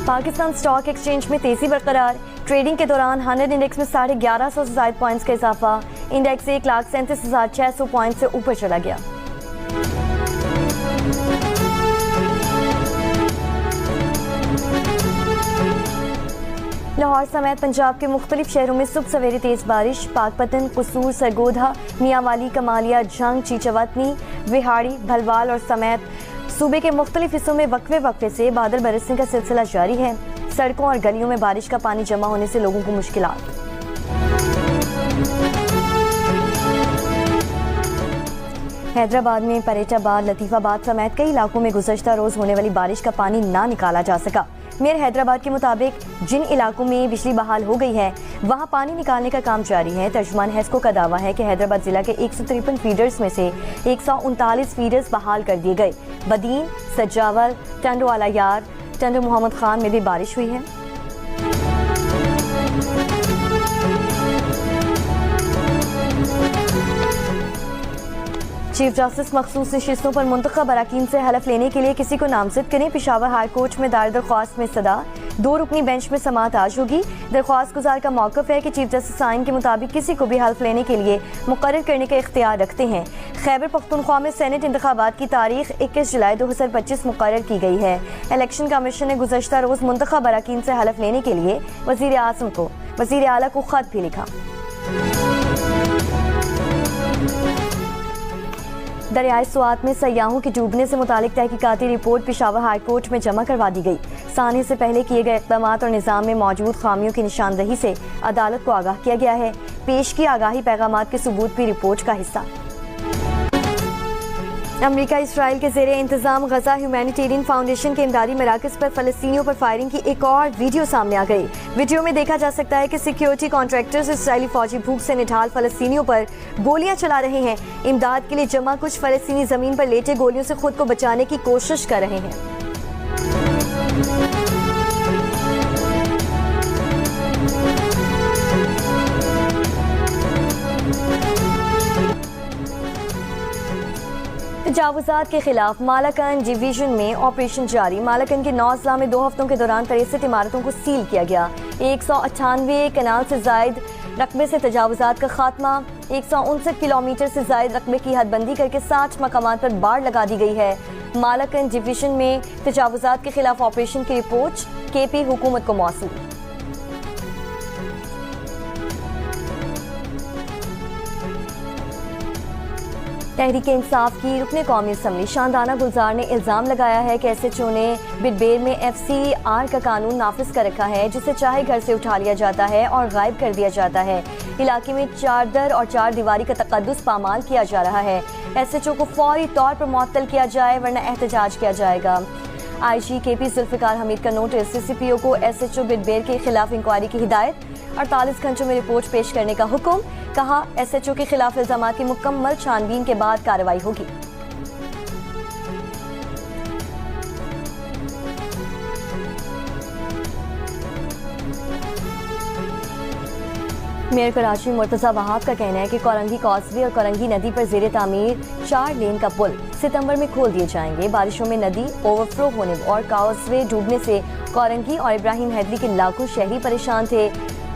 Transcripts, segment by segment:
Pakistan stock exchange में तेजी बरकरार। ट्रेडिंग के दौरान 100 इंडेक्स में 1150 से ज्यादा पॉइंट्स का इजाफा। इंडेक्स 1,37,600 पॉइंट से ऊपर चला गया। लाहौर समेत पंजाब के मुख्तलिफ शहरों में सुबह सवेरे तेज बारिश। पाकपतन, कसूर, सरगोधा, मियांवाली, कमालिया, जंग, चीचवतनी, विहाड़ी, भलवाल और समेत सूबे के मुख्तलिफ हिस्सों में वक्फे से बादल बरसने का सिलसिला जारी है। सड़कों और गलियों में बारिश का पानी जमा होने से लोगों को मुश्किलात। हैदराबाद में परेटाबाद, लतीफाबाद समेत कई इलाकों में गुज़श्ता रोज होने वाली बारिश का पानी ना निकाला जा सका। मेयर हैदराबाद के मुताबिक जिन इलाकों में बिजली बहाल हो गई है वहां पानी निकालने का काम जारी है। तर्जुमान हेस्को का दावा है कि हैदराबाद जिला के 153 फीडर्स में से 139 फीडर्स बहाल कर दिए गए। बदीन, सज्जावल, टंडो आला यार, टंडो मोहम्मद खान में भी बारिश हुई है। चीफ जस्टिस मखसूस नशिस्तों पर मुंतखब अरकान से हलफ लेने के लिए किसी को नामजद करें। पेशावर हाई कोर्ट में दायर दरख्वास्त में सदा 2 रुकनी बेंच में समाअत आज होगी। दरख्वास्त गुजार का मौक़िफ़ है कि चीफ जस्टिस आइन के मुताबिक किसी को भी हल्फ लेने के लिए मुकर्रर करने का इख्तियार रखते हैं। खैबर पख्तूनख्वा में सेनेट इंतखाबात की तारीख 21 जुलाई 2025 मुकर्रर की गई है। इलेक्शन कमीशन ने गुज़श्ता रोज़ मुंतखब अरकान से हलफ लेने के लिए वज़ीर आज़म को, वज़ीर आला को ख़त भी लिखा। दरियाए स्वात में सयाहों के डूबने से मुतालिक तहकीकाती रिपोर्ट पेशावर हाई कोर्ट में जमा करवा दी गई। साने से पहले किए गए इक़दाम और निज़ाम में मौजूद खामियों की निशानदही से अदालत को आगाह किया गया है। पेश की आगाही पैगामात के सबूत भी रिपोर्ट का हिस्सा। अमेरिका इसराइल के ज़ेरे इंतज़ाम गजा ह्यूमैनिटेरियन फाउंडेशन के इमदादी मराकज़ पर फ़लस्तीनियों पर फायरिंग की एक और वीडियो सामने आ गई। वीडियो में देखा जा सकता है कि सिक्योरिटी कॉन्ट्रैक्टर्स इसराइली फौजी भूख से निढाल फ़लस्तीनियों पर गोलियां चला रहे हैं। इमदाद के लिए जमा कुछ फ़लस्तीनी ज़मीन पर लेटे गोलियों से खुद को बचाने की कोशिश कर रहे हैं। तजावुज़ात के खिलाफ मालाकन डिवीजन में ऑपरेशन जारी। मालाकन के 9 अजला में 2 हफ्तों के दौरान 63 इमारतों को सील किया गया। 198 कनाल से जायद रकबे से तजावुज़ात का खात्मा। 159 किलोमीटर से जायद रकबे की हदबंदी करके 60 मकामात पर बाड़ लगा दी गई है। मालाकन डिवीजन में तजावुज़ात के खिलाफ ऑपरेशन की रिपोर्ट KP हुकूमत को मौसूल। तहरीक इंसाफ की रुकने कौमी असम्बली शानदाना गुलजार ने इल्ज़ाम लगाया है कि SHO ने बिडबेर में FCR का कानून नाफिज कर रखा है, जिसे चाहे घर से उठा लिया जाता है और गायब कर दिया जाता है। इलाके में चारदर और चार दीवारी का तकद्दुस पामाल किया जा रहा है। SHO को फौरी तौर पर मुअत्तल किया जाए वरना एहतजाज किया जाएगा। IG KP जुल्फ़िकार हमीद का नोटिस। CCPO को SHO बिडबेर के खिलाफ इंक्वायरी की हिदायत। 48 घंटों में रिपोर्ट पेश करने का हुक्म। कहा SHO के खिलाफ इल्जामात की मुकम्मल छानबीन के बाद कार्रवाई होगी। मेयर कराची मुर्तज़ा वहाब का कहना है कि कोरंगी कॉजवे और कोरंगी नदी पर ज़ेरे तामीर 4 लेन का पुल सितंबर में खोल दिए जाएंगे। बारिशों में नदी ओवरफ्लो होने और कॉजवे डूबने से कोरंगी और इब्राहिम हैदरी के लाखों शहरी परेशान थे।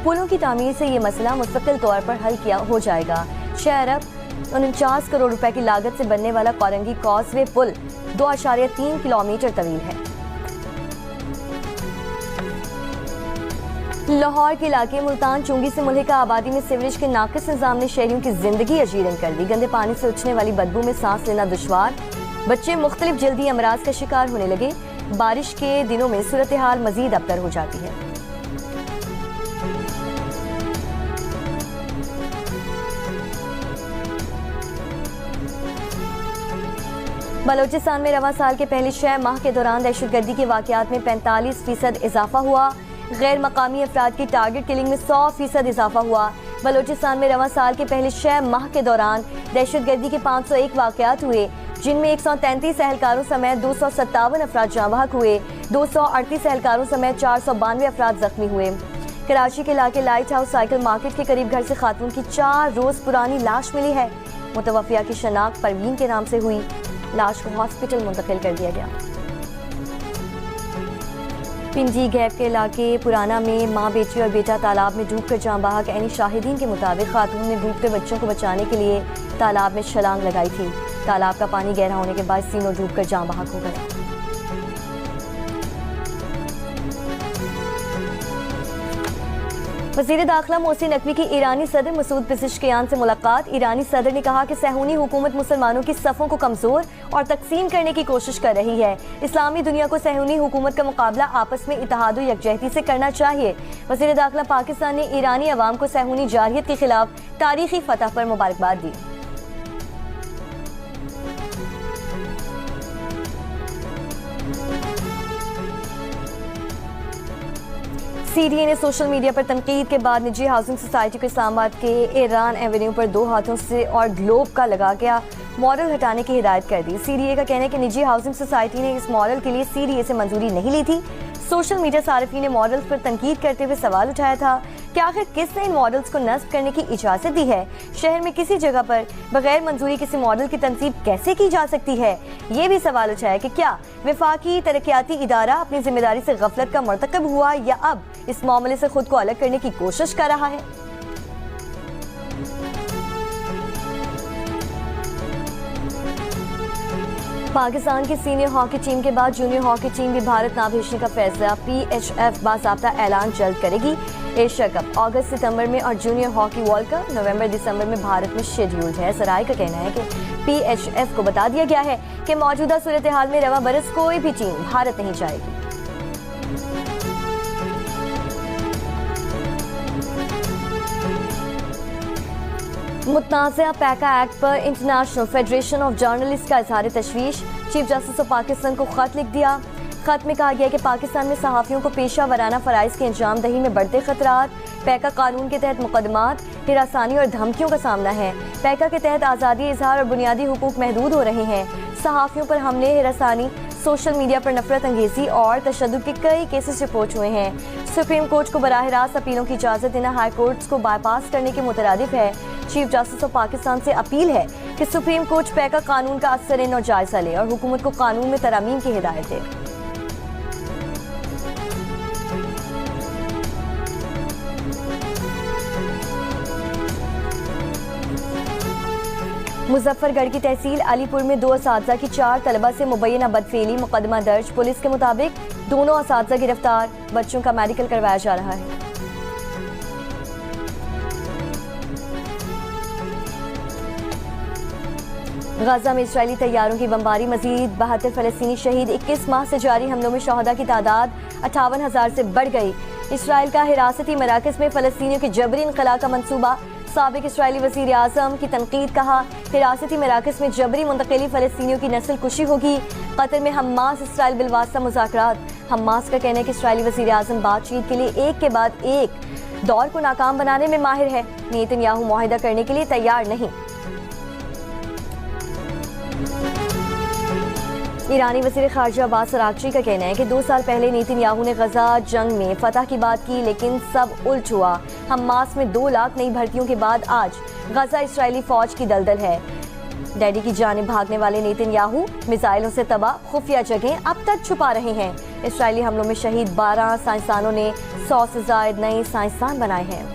पुलों की तामीर से ये मसला मुस्तकिल तौर पर हल किया हो जाएगा। 6 अरब 49 करोड़ रुपए की लागत से बनने वाला कोरंगी कॉजवे पुल 2.3 किलोमीटर तवील है। लाहौर के इलाके मुल्तान चुंगी से मुल्हिका आबादी में सीवरेज के नाकिस निज़ाम ने शहरियों की जिंदगी अजीरन कर दी। गंदे पानी से उठने वाली बदबू में सांस लेना दुश्वार। बच्चे मुख्तलिफ जल्दी अमराज का शिकार होने लगे। बारिश के दिनों में सूरत हाल मजीद अबतर हो जाती है। बलोचिस्तान में रवां साल के पहले 6 माह के दौरान दहशतगर्दी के वाक़यात में 45% इजाफा हुआ। गैर मकामी अफराद की टारगेट किलिंग में 100% इजाफा हुआ। बलोचिस्तान में रवां साल के पहले 6 माह के दौरान दहशतगर्दी के 501 वाक़यात हुए, जिनमें 133 एहलकारों समेत 257 अफराद जाँ बहक हुए। 238 एहलकारों समेत 492 अफराद जख्मी हुए। कराची के इलाके लाइट हाउस साइकिल मार्केट के करीब घर से खातून की 4 रोज पुरानी लाश मिली है। मुतवफ़िया की शनाख्त परवीन के नाम से हुई। लाश को हॉस्पिटल मुंतकिल कर दिया गया। पिंडी गैप के इलाके पुराना में मां, बेटी और बेटा तालाब में डूबकर जान बहक। ऐनी शाहिदीन के मुताबिक खातून ने डूबते बच्चों को बचाने के लिए तालाब में छलांग लगाई थी। तालाब का पानी गहरा होने के बाद तीनों डूबकर जान बहक हो गए। वज़ीर दाखिला मोहसिन नकवी की ईरानी सदर मसूद पेज़ेश्कियान से मुलाकात। ईरानी सदर ने कहा कि सहूनी हुकूमत मुसलमानों की सफ़ों को कमज़ोर और तकसीम करने की कोशिश कर रही है। इस्लामी दुनिया को सहूनी हुकूमत का मुकाबला आपस में इत्तेहाद और यकजहती से करना चाहिए। वज़ीर दाखिला पाकिस्तान ने ईरानी अवाम को सहूनी जारहियत के खिलाफ तारीखी फतह पर मुबारकबाद दी। सीडीए ने सोशल मीडिया पर तनकीद के बाद निजी हाउसिंग सोसाइटी को इस्लामाबाद के ईरान एवेन्यू पर 2 हाथों से और ग्लोब का लगा गया मॉडल हटाने की हिदायत कर दी। सीडीए का कहना है कि निजी हाउसिंग सोसाइटी ने इस मॉडल के लिए सीडीए से मंजूरी नहीं ली थी। सोशल मीडिया सारिफी ने मॉडल्स पर तनकीद करते हुए सवाल उठाया था कि आखिर किसने इन मॉडल्स को नस्ब करने की इजाज़त दी है। शहर में किसी जगह पर बगैर मंजूरी किसी मॉडल की तनसीब कैसे की जा सकती है। ये भी सवाल उठाया कि क्या वफाकी तरक्याती इदारा अपनी जिम्मेदारी से गफलत का मर्तकब हुआ या अब इस मामले से खुद को अलग करने की कोशिश कर रहा है। पाकिस्तान की सीनियर हॉकी टीम के बाद जूनियर हॉकी टीम भी भारत ना भेजने का फैसला। PHF बाज़ाब्ता ऐलान जल्द करेगी। एशिया कप अगस्त सितंबर में और जूनियर हॉकी वर्ल्ड कप नवंबर दिसंबर में भारत में शेड्यूल्ड है। सराय का कहना है कि PHF को बता दिया गया है कि मौजूदा सूरत हाल में रवा बरस कोई भी टीम भारत नहीं जाएगी। मुतनाज़ा पैका एक्ट पर इंटरनेशनल फेडरेशन ऑफ जर्नलिस्ट का इजहार तशवीश। चीफ जस्टिस ऑफ पाकिस्तान को खत लिख दिया। खत में कहा गया कि पाकिस्तान में सहाफ़ियों को पेशा वराना फ़राइज़ की अंजाम दही में बढ़ते खतरात। पैका कानून के तहत मुकदमात, हिरासानी और धमकियों का सामना है। पैका के तहत आज़ादी इजहार और बुनियादी हुकूक महदूद हो रहे हैं। सहाफ़ियों पर हमले, हिरासानी, सोशल मीडिया पर नफरत अंगेज़ी और तशद्दुद के कई केसेस रिपोर्ट हुए हैं। सुप्रीम कोर्ट को बराह रास्त अपीलों की इजाज़त देना हाई कोर्ट्स को बाईपास करने के मुतरादिफ है। चीफ जस्टिस ऑफ पाकिस्तान से अपील है कि सुप्रीम कोर्ट पैका कानून का असर और जायजा ले और हुकूमत को कानून में तरामीम की हिदायत दे। मुजफ्फरगढ़ की तहसील अलीपुर में 2 असातिज़ा की 4 तलबा से मुबैना बदफेली मुकदमा दर्ज। पुलिस के मुताबिक दोनों असातिज़ा गिरफ्तार। बच्चों का मेडिकल करवाया जा रहा है। गाजा में इजरायली तैयारों की बमबारी मजीद 72 फ़लस्तीनी शहीद। 21 माह से जारी हमलों में शहदा की तादाद 58,000 से बढ़ गई। इसराइल का हिरासती मराकज़ में फ़लस्तीनियों के जबरी इनक़ला का मंसूबा। साबिक इसराइली वज़ीर आज़म की तनकीद। कहा हिरासती मराकज़ में जबरी मुंतकिली फ़लस्तीनियों की नस्ल कुशी होगी। कतर में हमास इसराइल बिलवास्ता मुज़ाकरात। हमास का कहना है कि इसराइली वज़ीर आज़म बातचीत के लिए एक के बाद एक दौर को नाकाम बनाने में माहिर है। नेतन्याहू मुआहिदा करने के लिए तैयार नहीं। ईरानी वज़ीर ख़ारजा अब्बास अराग़ची का कहना है कि 2 साल पहले नेतन्याहू ने गजा जंग में फतह की बात की, लेकिन सब उल्ट हुआ। हमास में 2 लाख नई भर्तियों के बाद आज गजा इसराइली फ़ौज की दलदल है। डैडी की जानिब भागने वाले नेतन्याहू मिसाइलों से तबाह खुफिया जगह अब तक छुपा रहे हैं। इसराइली हमलों में शहीद 12 साइंसदानों ने 100 से ज़ायद नए साइंसदान बनाए हैं।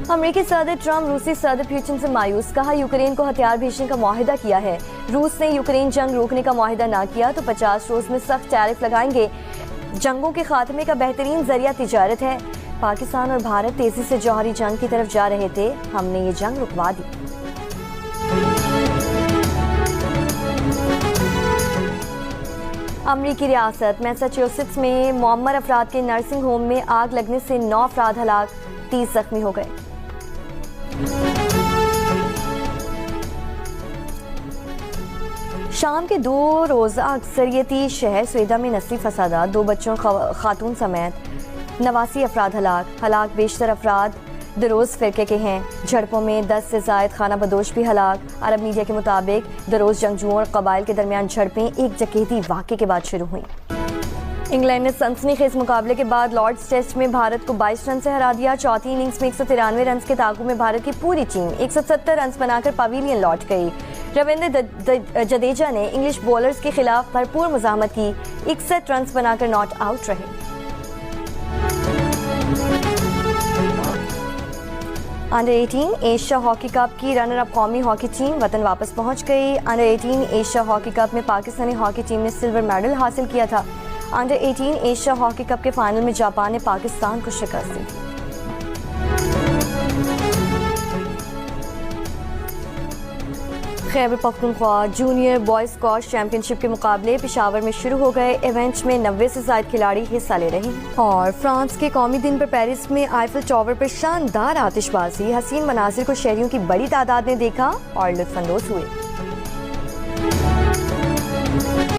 अमेरिकी सदर ट्रंप रूसी सदर पुतिन से मायूस। कहा यूक्रेन को हथियार भेजने का मुआहिदा किया है। रूस ने यूक्रेन जंग रोकने का मुआहिदा ना किया तो 50 रोज में सख्त टैरिफ लगाएंगे। जंगों के खात्मे का बेहतरीन जरिया तिजारत है। पाकिस्तान और भारत तेजी से जौहरी जंग की तरफ जा रहे थे, हमने ये जंग रुकवा दी। अमरीकी रियासत मैसाचुसेट्स में मुअम्मर अफराद के नर्सिंग होम में आग लगने से 9 अफराद हलाक, 30 जख्मी हो गए। शाम के 2 रोज़ा अक्सरियती शहर स्वेदा में नस्ली फसादात, 2 बच्चों खातून समेत 89 अफराद हलाक बेशतर अफराद दरोज फ़िरके के हैं। झड़पों में 10 से ज़ायद खाना बदोश भी हलाक। अरब मीडिया के मुताबिक दरोज जंगजुओं और कबाइल के दरमियान झड़पें एक डकैती वाक़े के बाद शुरू हुई। इंग्लैंड ने सनसनीखेज मुकाबले के बाद लॉर्ड्स टेस्ट में भारत को 22 रन से हरा दिया। चौथी इनिंग्स में 193 रन के ताक़ू में भारत की पूरी टीम 170 रन बनाकर पवेलियन लौट गई। रविंद्र जडेजा ने इंग्लिश बॉलर्स के खिलाफ भरपूर मुज़ाहमत की, 61 रन बनाकर नॉट आउट रहे। अंडर 18 एशिया हॉकी कप की रनर अप कौमी हॉकी टीम वतन वापस पहुंच गई। अंडर 18 एशिया हॉकी कप में पाकिस्तानी हॉकी टीम ने सिल्वर मेडल हासिल किया था। अंडर 18 एशिया हॉकी कप के फाइनल में जापान ने पाकिस्तान को शिकस्त दी। Khyber Pakhtunkhwa junior boys squash championship के मुकाबले पेशावर में शुरू हो गए। इवेंट में 90 से ज़ायद खिलाड़ी हिस्सा ले रहे हैं। और फ्रांस के कौमी दिन पर पेरिस में आईफिल टावर पर शानदार आतिशबाजी, हसीन मनाजिर को शहरियों की बड़ी तादाद ने देखा और लुत्फानंदोज हुए।